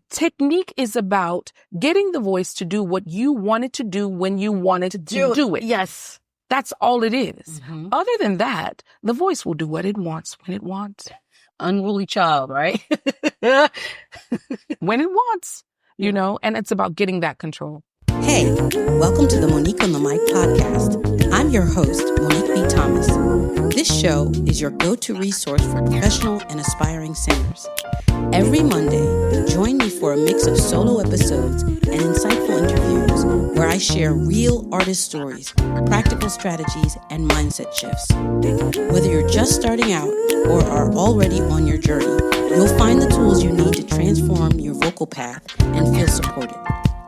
Technique is about getting the voice to do what you want it to do when you want it to do it. Yes. That's all it is. Other than that, the voice will do what it wants when it wants. Unruly child, right? When it wants, you know, and it's about getting that control. Hey, welcome to the Monique on the Mic podcast. I'm your host, Monique B. Thomas. This show is your go-to resource for professional and aspiring singers. Every Monday, join me for a mix of solo episodes and insightful interviews where I share real artist stories, practical strategies, and mindset shifts. Whether you're just starting out or are already on your journey, you'll find the tools you need to transform your vocal path and feel supported.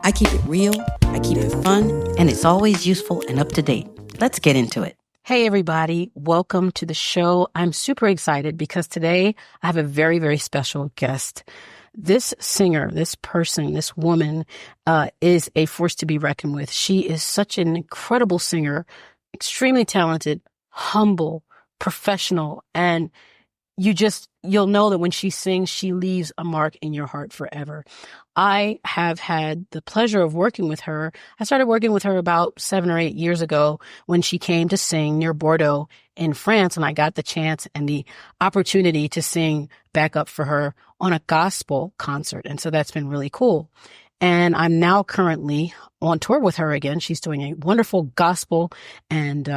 I keep it real, I keep it fun, and it's always useful and up to date. Let's get into it. Hey, everybody. Welcome to the show. I'm super excited because today I have a very, very special guest. This singer, this person, this woman is a force to be reckoned with. She is such an incredible singer, extremely talented, humble, professional, and you'll know that when she sings, she leaves a mark in your heart forever. I have had the pleasure of working with her. I started working with her about 7 or 8 years ago when she came to sing near Bordeaux in France, and I got the chance and the opportunity to sing backup for her on a gospel concert. And so that's been really cool. And I'm now currently on tour with her again. She's doing a wonderful gospel and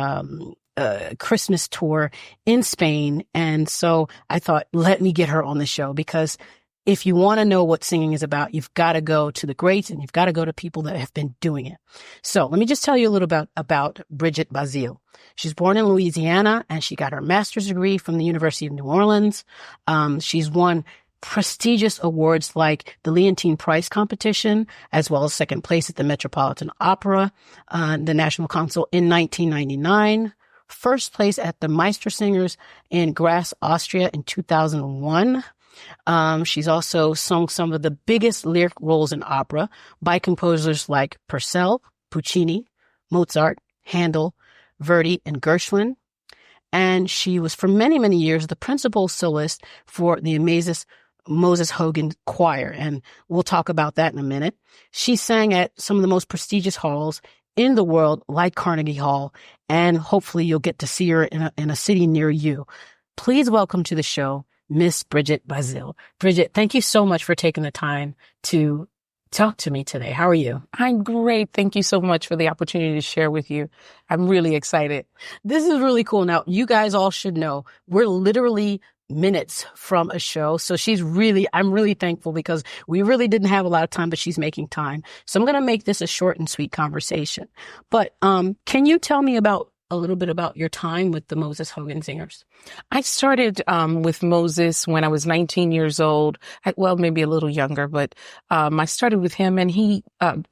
Christmas tour in Spain. And so I thought, let me get her on the show, because if you want to know what singing is about, you've got to go to the greats and you've got to go to people that have been doing it. So let me just tell you a little about Bridget Bazile. She's born in Louisiana and she got her master's degree from the University of New Orleans. She's won prestigious awards like the Leontyne Price competition, as well as second place at the Metropolitan Opera, the National Council in 1999. First place at the Meistersingers in Graz, Austria in 2001. She's also sung some of the biggest lyric roles in opera by composers like Purcell, Puccini, Mozart, Handel, Verdi, and Gershwin. And she was for many, many years the principal soloist for the Moses Hogan Choir. And we'll talk about that in a minute. She sang at some of the most prestigious halls in the world, like Carnegie Hall, and hopefully you'll get to see her in a city near you. Please welcome to the show, Miss Bridget Bazile. Bridget, thank you so much for taking the time to talk to me today. How are you? I'm great. Thank you so much for the opportunity to share with you. I'm really excited. This is really cool. Now, you guys all should know we're literally minutes from a show. So I'm really thankful because we really didn't have a lot of time, but she's making time. So I'm going to make this a short and sweet conversation. But can you tell me a little bit about your time with the Moses Hogan Singers? I started with Moses when I was 19 years old. Maybe a little younger, but I started with him, and he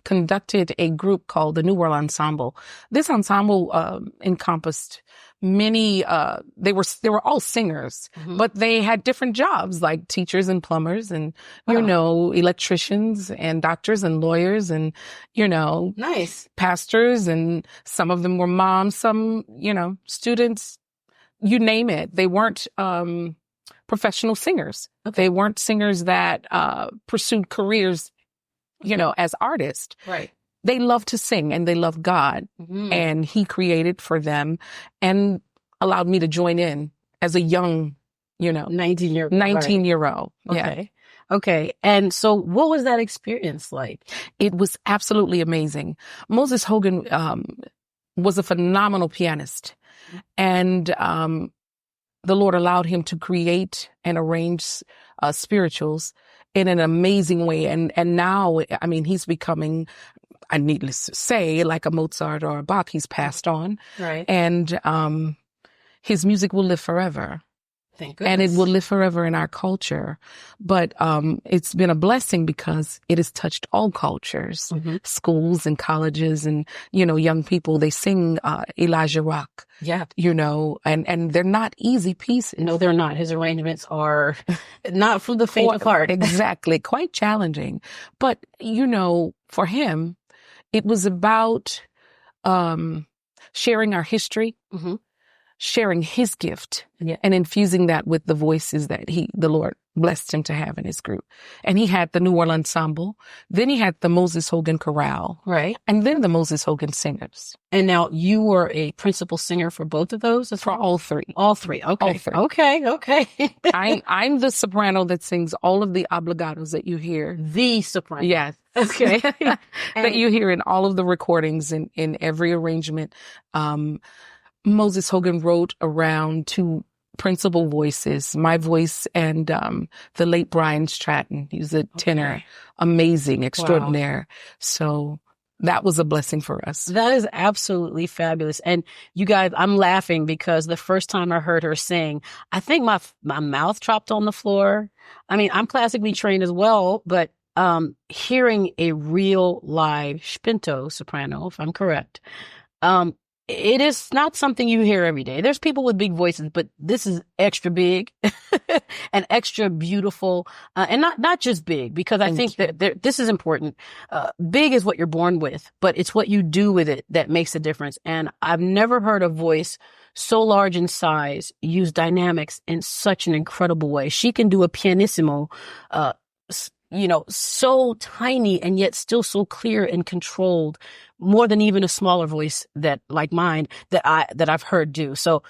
conducted a group called the New World Ensemble. This ensemble encompassed many, they were all singers, but they had different jobs like teachers and plumbers and, electricians and doctors and lawyers and, nice pastors. And some of them were moms, some, students, you name it. They weren't, professional singers. Okay. They weren't singers that, pursued careers, as artists. Right. They love to sing and they love God, and he created for them and allowed me to join in as a young, 19-year-old. Okay. Yeah. Okay. And so what was that experience like? It was absolutely amazing. Moses Hogan, was a phenomenal pianist, and, the Lord allowed him to create and arrange, spirituals in an amazing way. And now, he's becoming, needless to say, like a Mozart or a Bach. He's passed on. Right. And his music will live forever. Thank goodness. And it will live forever in our culture. But it's been a blessing because it has touched all cultures, schools and colleges and, young people. They sing Elijah Rock. Yeah. And they're not easy pieces. No, they're not. His arrangements are not for the faint of heart. Exactly. Quite challenging. But, for him, it was about sharing our history, sharing his gift Yeah. and infusing that with the voices that the Lord blessed him to have in his group. And he had the New Orleans Ensemble. Then he had the Moses Hogan Chorale. Right. And then the Moses Hogan Singers. And now you were a principal singer for both of those? For all three. All three. Okay. All three. Okay. I'm the soprano that sings all of the obligatos that you hear. The soprano. Yes. Okay. That you hear in all of the recordings, in every arrangement. Moses Hogan wrote around two principal voices, my voice and the late Brian Stratton. He was a tenor, amazing, extraordinaire. Wow. So that was a blessing for us. That is absolutely fabulous. And you guys, I'm laughing because the first time I heard her sing, I think my mouth dropped on the floor. I mean, I'm classically trained as well, but hearing a real live spinto soprano, if I'm correct, it is not something you hear every day. There's people with big voices, but this is extra big and extra beautiful, and not just big, because I think that this is important. Big is what you're born with, but it's what you do with it that makes a difference. And I've never heard a voice so large in size use dynamics in such an incredible way. She can do a pianissimo, so tiny and yet still so clear and controlled, more than even a smaller voice like mine that I've heard do. So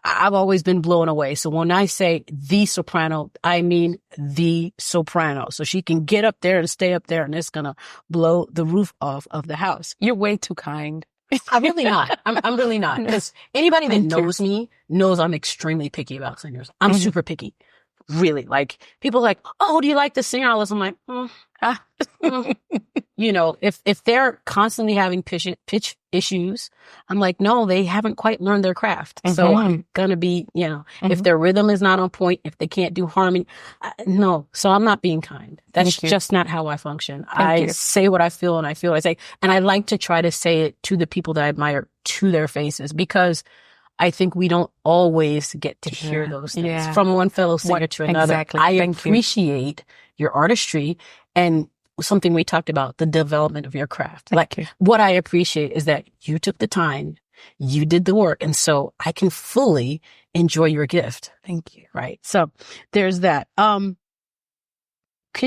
I've always been blown away. So when I say the soprano, I mean the soprano. So she can get up there and stay up there, and it's gonna blow the roof off of the house. You're way too kind. I'm really not. I'm really not. Because anybody that knows me knows I'm extremely picky about singers. I'm super picky. Really, like, people are like, oh, do you like the singer? I'm like, if they're constantly having pitch issues, I'm like, no, they haven't quite learned their craft. So I'm gonna be, if their rhythm is not on point, if they can't do harmony, no. So I'm not being kind. That's just not how I function. I say what I feel, and I feel what I say. And I like to try to say it to the people that I admire, to their faces, because I think we don't always get to hear those things from one fellow singer to another. Exactly. I appreciate your artistry and something we talked about, the development of your craft. What I appreciate is that you took the time, you did the work, and so I can fully enjoy your gift. Thank you. Right. So there's that. Can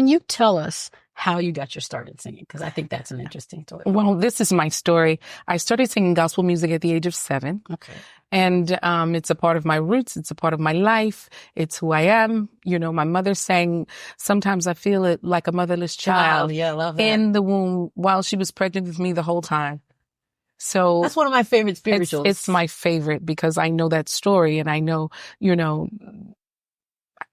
you tell us how you got your start in singing? Because I think that's an interesting story. Well, this is my story. I started singing gospel music at the age of 7. Okay. And it's a part of my roots. It's a part of my life. It's who I am. My mother sang, sometimes I feel it like a motherless child. Yeah, I love that. In the womb while she was pregnant with me the whole time. So that's one of my favorite spirituals. It's my favorite because I know that story, and I know,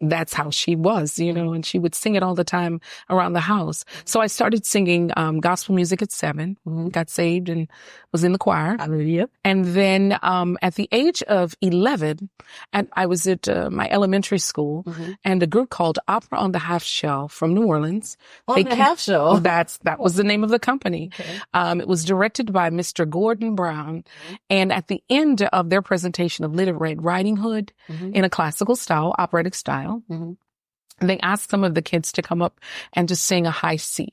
that's how she was, and she would sing it all the time around the house. So I started singing gospel music at 7, got saved and was in the choir. Hallelujah. And then at the age of 11, and I was at my elementary school, and a group called Opera on the Half Shell from New Orleans. Half Shell? That was the name of the company. Okay. It was directed by Mr. Gordon Brown. And at the end of their presentation of Little Red Riding Hood in a classical style, operatic style, they asked some of the kids to come up and to sing a high C.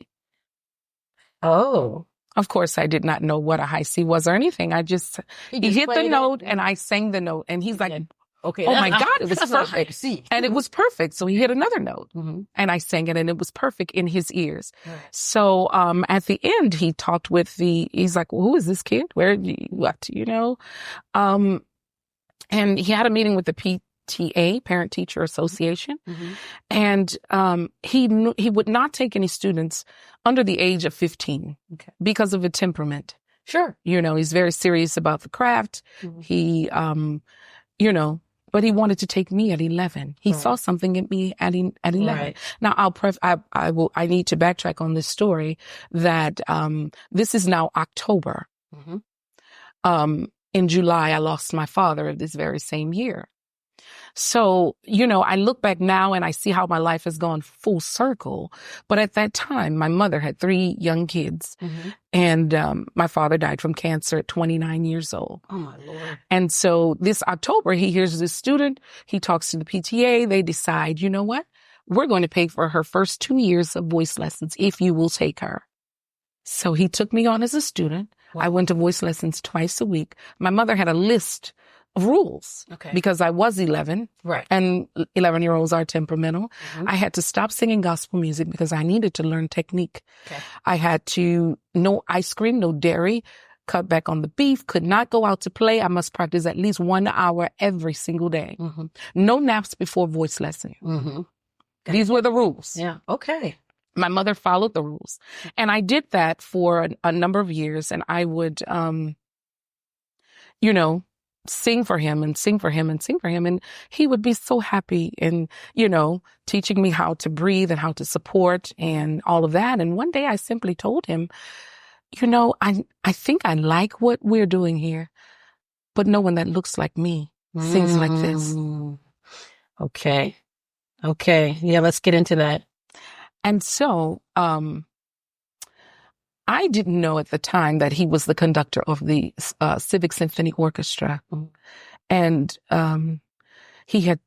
Oh. Of course, I did not know what a high C was or anything. He hit the note and I sang the note, and he's like, okay, oh my God, it was perfect. And it was perfect. So he hit another note and I sang it, and it was perfect in his ears. Right. So at the end, he talked with he's like, well, who is this kid? What? And he had a meeting with the PTA, Parent Teacher Association. And he would not take any students under the age of 15 because of a temperament. Sure. He's very serious about the craft. He, but he wanted to take me at 11. He saw something in me at 11. Right. Now I need to backtrack on this story that this is now October. In July, I lost my father of this very same year. So, I look back now and I see how my life has gone full circle. But at that time, my mother had 3 young kids, and my father died from cancer at 29 years old. Oh, my Lord. And so this October, he hears this student. He talks to the PTA. They decide, you know what? We're going to pay for her first 2 years of voice lessons if you will take her. So he took me on as a student. Wow. I went to voice lessons twice a week. My mother had a list rules. Okay. Because I was 11. Right. And 11-year-olds are temperamental. Mm-hmm. I had to stop singing gospel music because I needed to learn technique. Okay. I had to, no ice cream, no dairy, cut back on the beef, could not go out to play. I must practice at least 1 hour every single day. Mm-hmm. No naps before voice lesson. Mm-hmm. These were the rules. Yeah. Okay. My mother followed the rules. And I did that for a number of years. And I would, sing for him and sing for him and sing for him. And he would be so happy and, teaching me how to breathe and how to support and all of that. And one day I simply told him, I think I like what we're doing here, but no one that looks like me sings like this. Okay. Yeah, let's get into that. And so, I didn't know at the time that he was the conductor of the Civic Symphony Orchestra. Mm-hmm. And he had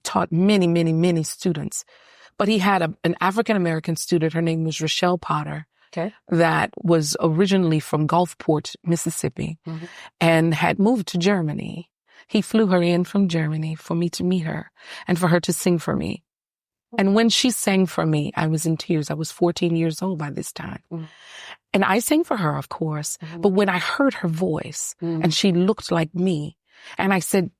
taught many, many, many students. But he had an African-American student, her name was Rochelle Potter, that was originally from Gulfport, Mississippi, and had moved to Germany. He flew her in from Germany for me to meet her and for her to sing for me. And when she sang for me, I was in tears. I was 14 years old by this time. And I sang for her, of course. But when I heard her voice and she looked like me, and I said,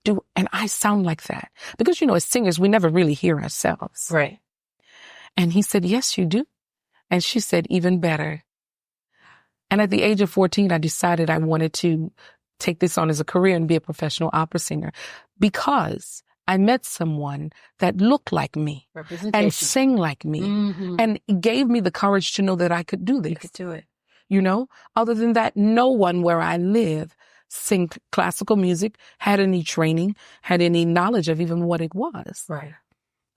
and I sound like that? Because, as singers, we never really hear ourselves. Right. And he said, yes, you do. And she said, even better. And at the age of 14, I decided I wanted to take this on as a career and be a professional opera singer because I met someone that looked like me and sang like me and gave me the courage to know that I could do this. You could do it. Other than that, no one where I live sang classical music, had any training, had any knowledge of even what it was. Right.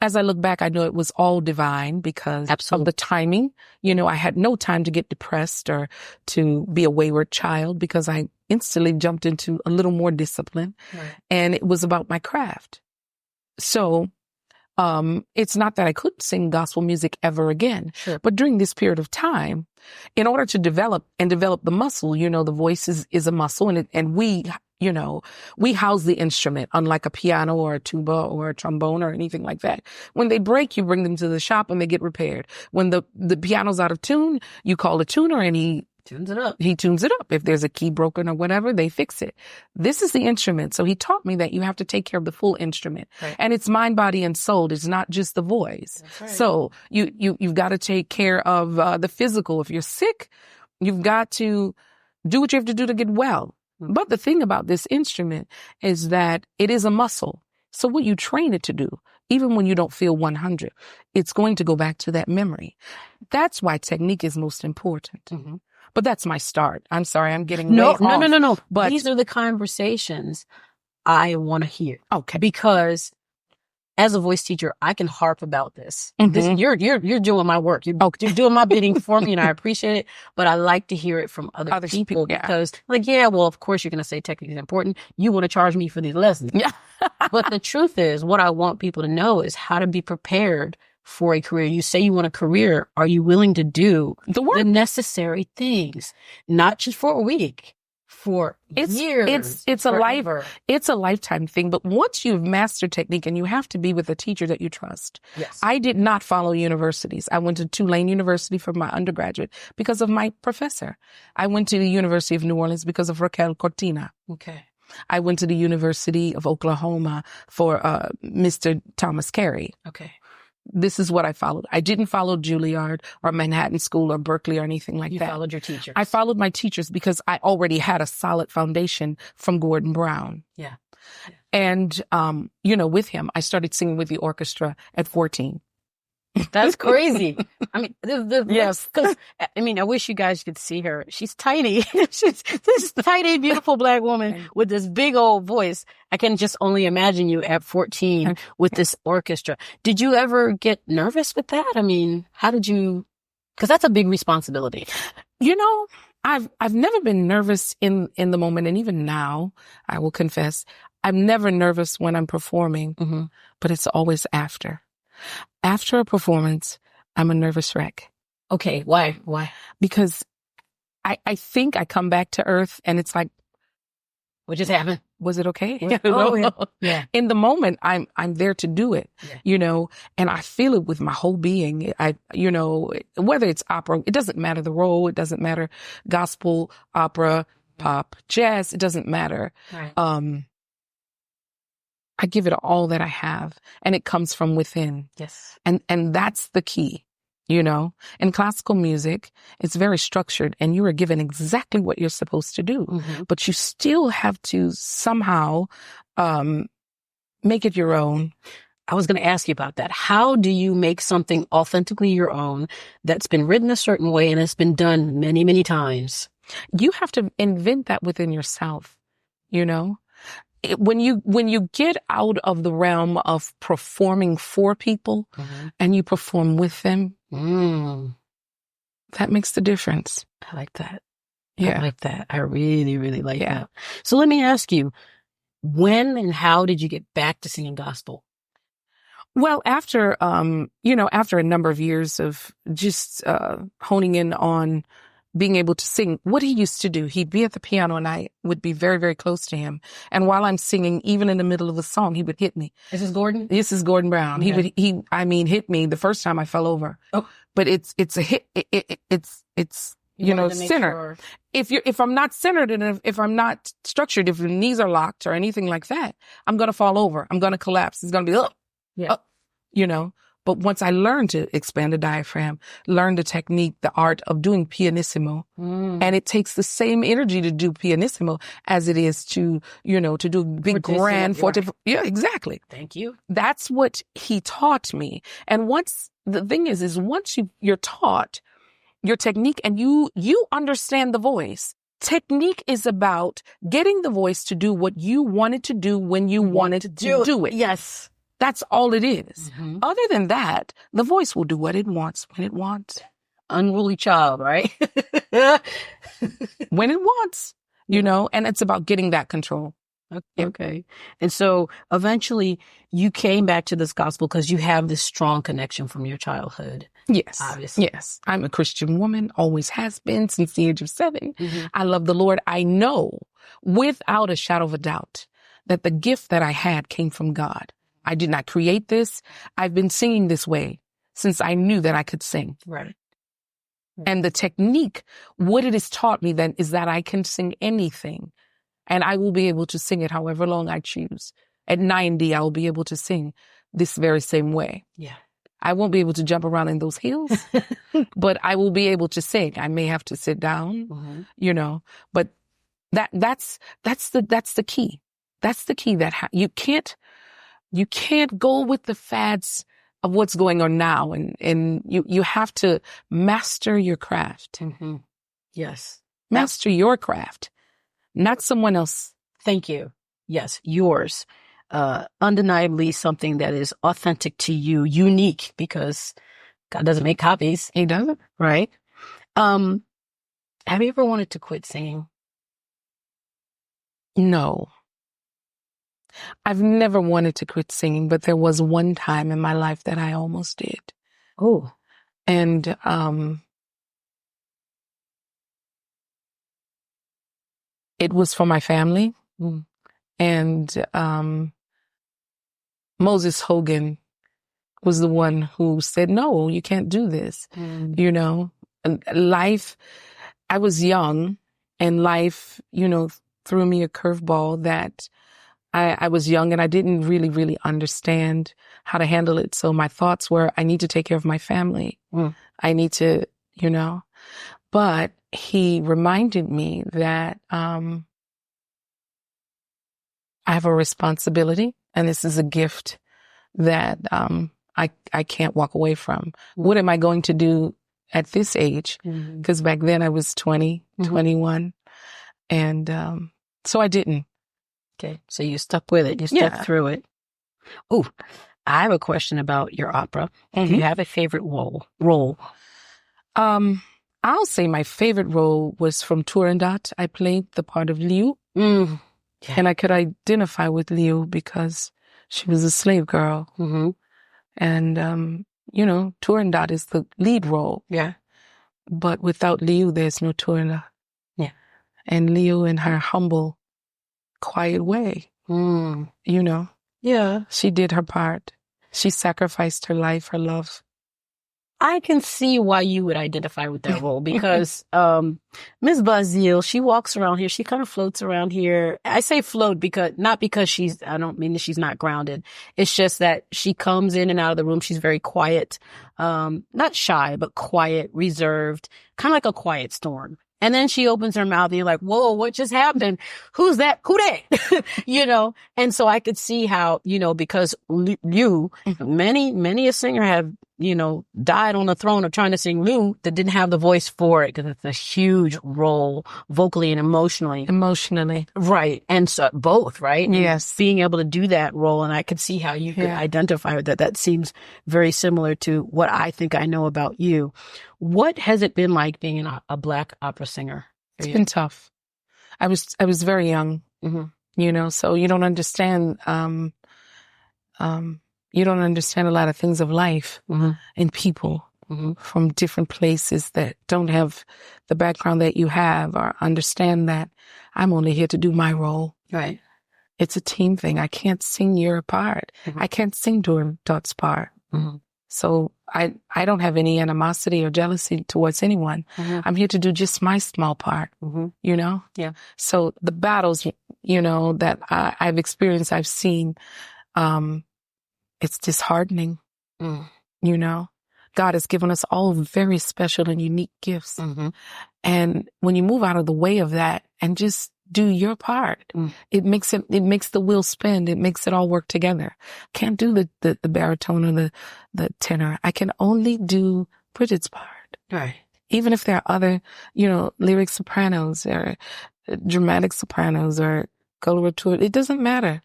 As I look back, I know it was all divine because of the timing. I had no time to get depressed or to be a wayward child because I instantly jumped into a little more discipline. Right. And it was about my craft. So, it's not that I couldn't sing gospel music ever again, but during this period of time, in order to develop the muscle, the voice is a muscle and we house the instrument, unlike a piano or a tuba or a trombone or anything like that. When they break, you bring them to the shop and they get repaired. When the piano's out of tune, you call a tuner and he tunes it up. He tunes it up. If there's a key broken or whatever, they fix it. This is the instrument. So he taught me that you have to take care of the full instrument. Right. And it's mind, body, and soul. It's not just the voice. Right. So you've got to take care of the physical. If you're sick, you've got to do what you have to do to get well. But the thing about this instrument is that it is a muscle. So what you train it to do, even when you don't feel 100, it's going to go back to that memory. That's why technique is most important. Mm-hmm. But that's my start. I'm sorry, I'm getting way off. No. But these are the conversations I want to hear. Okay. Because as a voice teacher, I can harp about this. Mm-hmm. You're doing my work. You're doing my bidding for me, and I appreciate it. But I like to hear it from other people because, of course, you're going to say technique is important. You want to charge me for these lessons. Yeah. But the truth is, what I want people to know is how to be prepared for a career. You say you want a career. Are you willing to do the necessary things? Not just for a week, for years. It's a lifetime thing. But once you've mastered technique, and you have to be with a teacher that you trust. Yes. I did not follow universities. I went to Tulane University for my undergraduate because of my professor. I went to the University of New Orleans because of Raquel Cortina. Okay. I went to the University of Oklahoma for Mr. Thomas Carey. Okay. This is what I followed. I didn't follow Juilliard or Manhattan School or Berkeley or anything like that. You followed your teachers. I followed my teachers because I already had a solid foundation from Gordon Brown. Yeah. And, with him, I started singing with the orchestra at 14. That's crazy. I mean, yes. Because, I wish you guys could see her. She's tiny. She's this tiny, beautiful black woman with this big old voice. I can just only imagine you at 14 with this orchestra. Did you ever get nervous with that? How did you, because that's a big responsibility. I've never been nervous in the moment. And even now, I will confess, I'm never nervous when I'm performing, but it's always after. After a performance, I'm a nervous wreck. Okay. Why? Because I think I come back to earth and it's like What just happened? Was it okay? Yeah. In the moment, I'm there to do it, and I feel it with my whole being. Whether it's opera, it doesn't matter the role. It doesn't matter gospel, opera, pop, jazz. It doesn't matter. Right. I give it all that I have, and it comes from within. Yes. And that's the key. In classical music, it's very structured and you are given exactly what you're supposed to do, but you still have to somehow, make it your own. I was going to ask you about that. How do you make something authentically your own that's been written a certain way and it's been done many, many times? You have to invent that within yourself, When you get out of the realm of performing for people and you perform with them, that makes the difference. I like that. Yeah. I like that. I really, really like that. So let me ask you, when and how did you get back to singing gospel? Well, after a number of years of just honing in on being able to sing, what he used to do, he'd be at the piano and I would be very, very close to him. And while I'm singing, even in the middle of a song, he would hit me. Is this Gordon? This is Gordon Brown. Okay. He would hit me the first time I fell over. Oh, but it's a hit. It's center. Sure. If I'm not centered and if I'm not structured, if the knees are locked or anything like that, I'm going to fall over. I'm going to collapse. It's going to be, But once I learned to expand the diaphragm, learn the technique, the art of doing pianissimo, and it takes the same energy to do pianissimo as it is to do big grand forte. Yeah, exactly. Thank you. That's what he taught me. And once you're taught your technique and you understand the voice, technique is about getting the voice to do what you wanted to do when you wanted to do it. Yes. That's all it is. Other than that, the voice will do what it wants when it wants. Unruly child, right? When it wants, and it's about getting that control. Okay. And so eventually you came back to this gospel because you have this strong connection from your childhood. Yes. Obviously. Yes. I'm a Christian woman, always has been since the age of 7. I love the Lord. I know without a shadow of a doubt that the gift that I had came from God. I did not create this. I've been singing this way since I knew that I could sing. Right. And the technique, what it has taught me then is that I can sing anything and I will be able to sing it however long I choose. At 90, I will be able to sing this very same way. Yeah. I won't be able to jump around in those heels, but I will be able to sing. I may have to sit down, but that's the key. That's the key that you can't go with the fads of what's going on now. And you have to master your craft. Yes. Master your craft, not someone else. Thank you. Yes. Yours. Undeniably something that is authentic to you, unique, because God doesn't make copies. He doesn't. Right. Have you ever wanted to quit singing? No. I've never wanted to quit singing, but there was one time in my life that I almost did. Oh. And it was for my family. And Moses Hogan was the one who said, no, you can't do this. Life, I was young and life, threw me a curveball that I was young and I didn't really, really understand how to handle it. So my thoughts were, I need to take care of my family. I need to, but he reminded me that I have a responsibility and this is a gift that I can't walk away from. What am I going to do at this age? Because back then I was 20, 21. And so I didn't. Okay. So you stuck with it. You stuck through it. Oh, I have a question about your opera. Do you have a favorite role? I'll say my favorite role was from Turandot. I played the part of Liu. And I could identify with Liu because she was a slave girl. And, Turandot is the lead role. Yeah. But without Liu, there's no Turandot. Yeah. And Liu in her humble quiet way. Mm. You know, Yeah. she did her part. She sacrificed her life, her love. I can see why you would identify with that role because Ms. Bazile, she walks around here. She kind of floats around here. I say float not because I don't mean that she's not grounded. It's just that she comes in and out of the room. She's very quiet, not shy, but quiet, reserved, kind of like a quiet storm. And then she opens her mouth and you're like, whoa, what just happened? Who's that? Who that? You know? And so I could see how, you know, because many a singer have, you know, died on the throne of trying to sing Lou that didn't have the voice for it because it's a huge role vocally and emotionally. Emotionally. Right. And so both, right? Yes. And being able to do that role. And I could see how you could identify with that. That seems very similar to what I think I know about you. What has it been like being a Black opera singer? It's been tough. I was very young, you know, so you don't understand, you don't understand a lot of things of life and people from different places that don't have the background that you have or understand that I'm only here to do my role. Right. It's a team thing. I can't sing your part. I can't sing Dot's part. So I don't have any animosity or jealousy towards anyone. I'm here to do just my small part, you know? Yeah. So the battles, you know, that I've experienced, I've seen, it's disheartening, you know? God has given us all very special and unique gifts. And when you move out of the way of that and just do your part, it makes the wheel spin. It makes it all work together. Can't do the baritone or the tenor. I can only do Bridget's part. Right. Even if there are other, you know, lyric sopranos or dramatic sopranos or coloratura, it doesn't matter.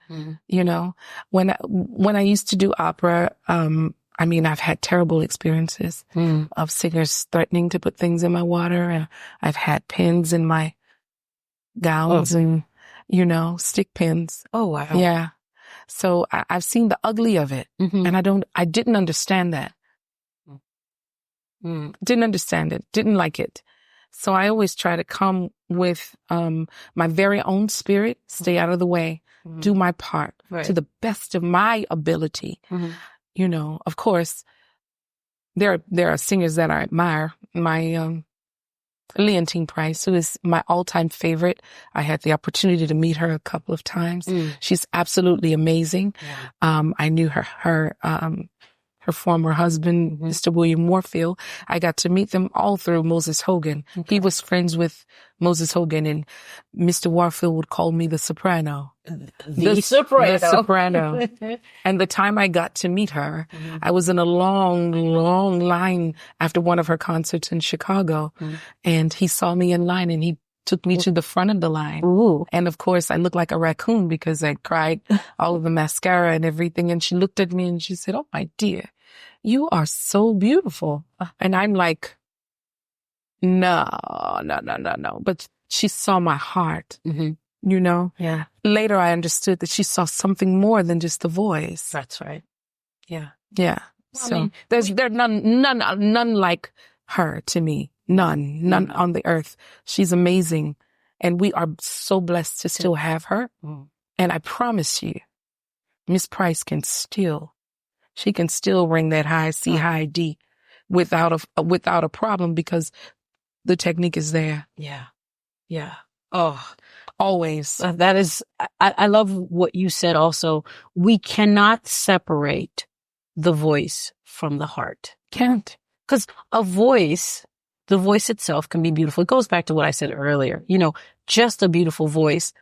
You know, when I used to do opera, I mean, I've had terrible experiences of singers threatening to put things in my water, and I've had pins in my gowns and, you know, stick pins. Oh, wow. Yeah. So I've seen the ugly of it, and I didn't understand that. Didn't understand it. Didn't like it. So I always try to come with my very own spirit, stay out of the way, do my part to the best of my ability. You know, of course, there are singers that I admire. My Leontyne Price, who is my all-time favorite. I had the opportunity to meet her a couple of times. She's absolutely amazing. I knew her former husband, Mr. William Warfield. I got to meet them all through Moses Hogan. He was friends with Moses Hogan, and Mr. Warfield would call me the soprano. The soprano. The soprano. And the time I got to meet her, I was in a long, long line after one of her concerts in Chicago. And he saw me in line and he took me to the front of the line. And of course, I looked like a raccoon because I cried all of the mascara and everything. And she looked at me and she said, "Oh, my dear, you are so beautiful." And I'm like, no. But she saw my heart, you know? Yeah. Later, I understood that she saw something more than just the voice. That's right. Yeah. Yeah. Well, So I mean, there's none like her to me. None on the earth. She's amazing. And we are so blessed to still have her. And I promise you, Miss Price she can still ring that high C, high D without a problem because the technique is there. Yeah. Yeah. Oh, always. That is, I love what you said also. We cannot separate the voice from the heart. Can't. Because the voice itself can be beautiful. It goes back to what I said earlier. You know, just a beautiful voice.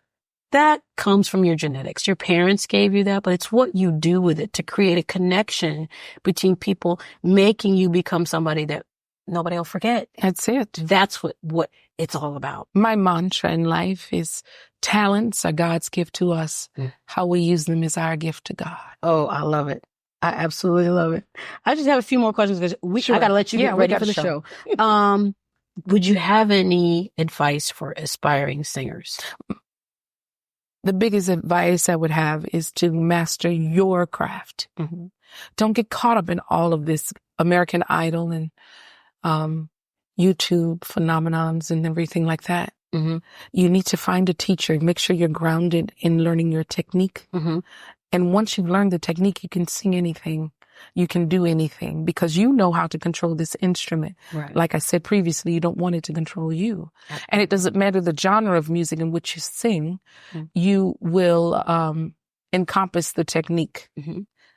That comes from your genetics. Your parents gave you that, but it's what you do with it to create a connection between people, making you become somebody that nobody will forget. That's it. That's what it's all about. My mantra in life is talents are God's gift to us. How we use them is our gift to God. Oh, I love it. I absolutely love it. I just have a few more questions because I got to let you get ready for the show. Would you have any advice for aspiring singers? The biggest advice I would have is to master your craft. Don't get caught up in all of this American Idol and YouTube phenomenons and everything like that. Mm-hmm. You need to find a teacher. Make sure you're grounded in learning your technique. Mm-hmm. And once you've learned the technique, you can sing anything. You can do anything because you know how to control this instrument. Right. Like I said previously, you don't want it to control you. And it doesn't matter the genre of music in which you sing, you will encompass the technique,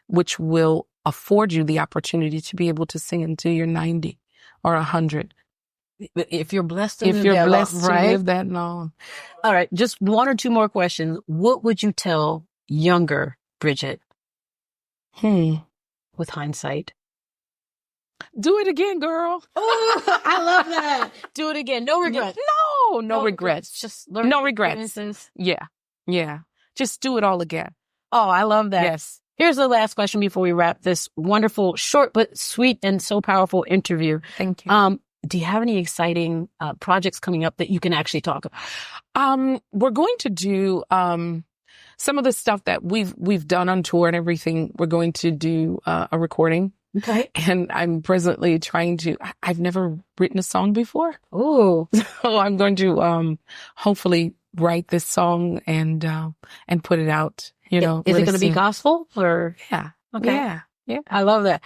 which will afford you the opportunity to be able to sing until you're 90 or 100. If you're blessed to If live you're that blessed long, to right? live that long. All right, just one or two more questions. What would you tell younger Bridget with hindsight? Do it again, girl. Oh, I love that. Do it again. No regrets. No regrets. Just learn. No regrets. Yeah. Just do it all again. Oh, I love that. Yes. Here's the last question before we wrap this wonderful, short but sweet and so powerful interview. Thank you. Do you have any exciting projects coming up that you can actually talk about? We're going to do some of the stuff that we've done on tour and everything. We're going to do a recording. Okay. And I'm presently I've never written a song before. Oh. So I'm going to hopefully write this song and put it out, Is really it going to be soon. gospel or? Yeah. Okay. Yeah. I love that.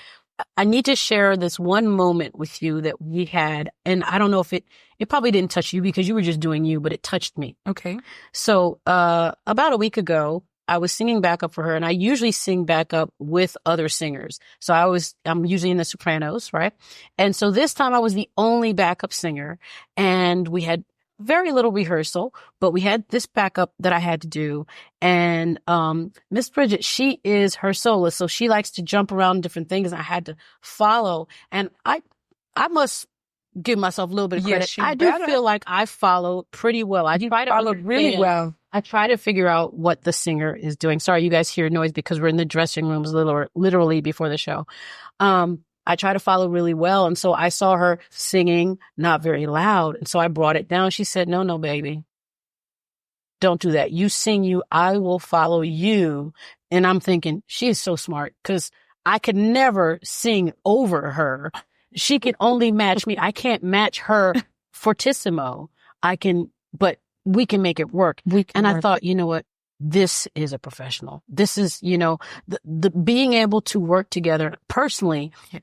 I need to share this one moment with you that we had, and I don't know if it probably didn't touch you because you were just doing you, but it touched me. Okay. So, about a week ago, I was singing backup for her, and I usually sing backup with other singers. So I'm usually in the sopranos, right? And so this time I was the only backup singer, and we had very little rehearsal, but we had this backup that I had to do. And Miss Bridget, she is her soloist, so she likes to jump around different things. I had to follow, and I must give myself a little bit of credit. Yes, you I do better. feel like I followed pretty well. I try to Followed really understand. well. I try to figure out what the singer is doing. Sorry, you guys hear noise because we're in the dressing rooms literally before the show. I try to follow really well. And so I saw her singing not very loud. And so I brought it down. She said, no, baby, don't do that. You sing you, I will follow you. And I'm thinking, she is so smart because I could never sing over her. She can only match me. I can't match her fortissimo. But we can make it work. I thought, you know what? This is a professional. This is, the being able to work together personally. Yeah.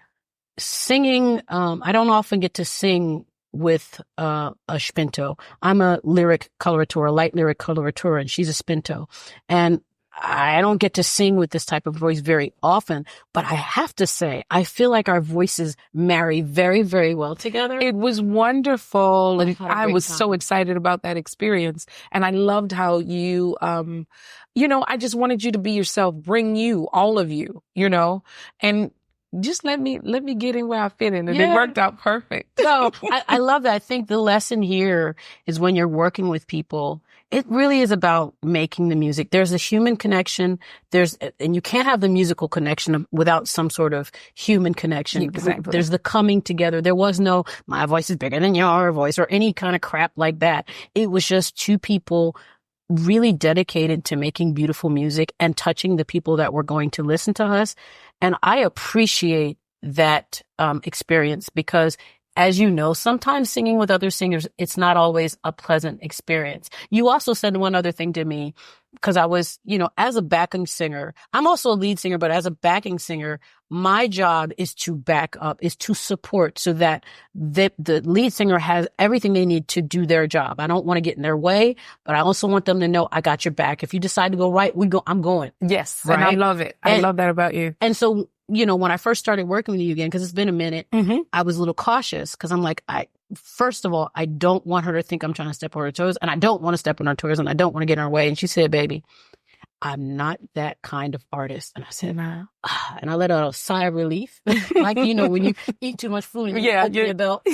Singing, I don't often get to sing with a spinto. I'm a light lyric coloratura, and she's a spinto. And I don't get to sing with this type of voice very often, but I have to say, I feel like our voices marry very, very well together. It was wonderful. And I was time. so excited about that experience. And I loved how you, I just wanted you to be yourself, bring you, all of you, and just let me get in where I fit in. And it worked out perfect. No, I love that. I think the lesson here is when you're working with people, it really is about making the music. There's a human connection. And you can't have the musical connection without some sort of human connection. Exactly. There's the coming together. There was no, my voice is bigger than your voice or any kind of crap like that. It was just two people really dedicated to making beautiful music and touching the people that were going to listen to us. And I appreciate that experience because, as you know, sometimes singing with other singers, it's not always a pleasant experience. You also said one other thing to me because I was, as a backing singer, I'm also a lead singer, but as a backing singer, my job is to back up, is to support so that the lead singer has everything they need to do their job. I don't want to get in their way, but I also want them to know I got your back. If you decide to go right, I'm going. Yes. Right? And I love it. I love that about you. And so, when I first started working with you again, because it's been a minute, I was a little cautious because I'm like, first of all, I don't want her to think I'm trying to step on her toes, and I don't want to step on her toes, and I don't want to get in her way. And she said, baby, I'm not that kind of artist. And I said, and I let out a sigh of relief. Like, when you eat too much food and you open your belt.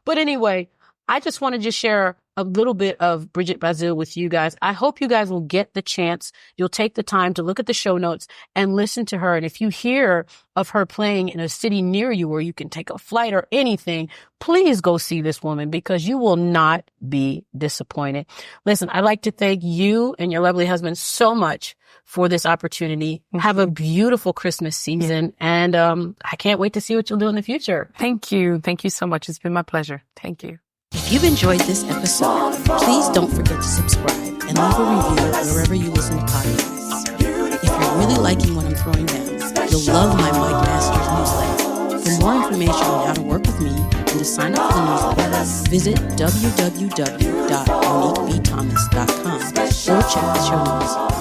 But anyway, I just want to just share a little bit of Bridget Bazile with you guys. I hope you guys will get the chance. You'll take the time to look at the show notes and listen to her. And if you hear of her playing in a city near you where you can take a flight or anything, please go see this woman because you will not be disappointed. Listen, I'd like to thank you and your lovely husband so much for this opportunity. Have a beautiful Christmas season. And I can't wait to see what you'll do in the future. Thank you. Thank you so much. It's been my pleasure. Thank you. If you've enjoyed this episode, please don't forget to subscribe and leave a review wherever you listen to podcasts. If you're really liking what I'm throwing down, you'll love my Mike Masters newsletter. For more information on how to work with me and to sign up for the newsletter, visit www.moniquebthomas.com or check the show notes.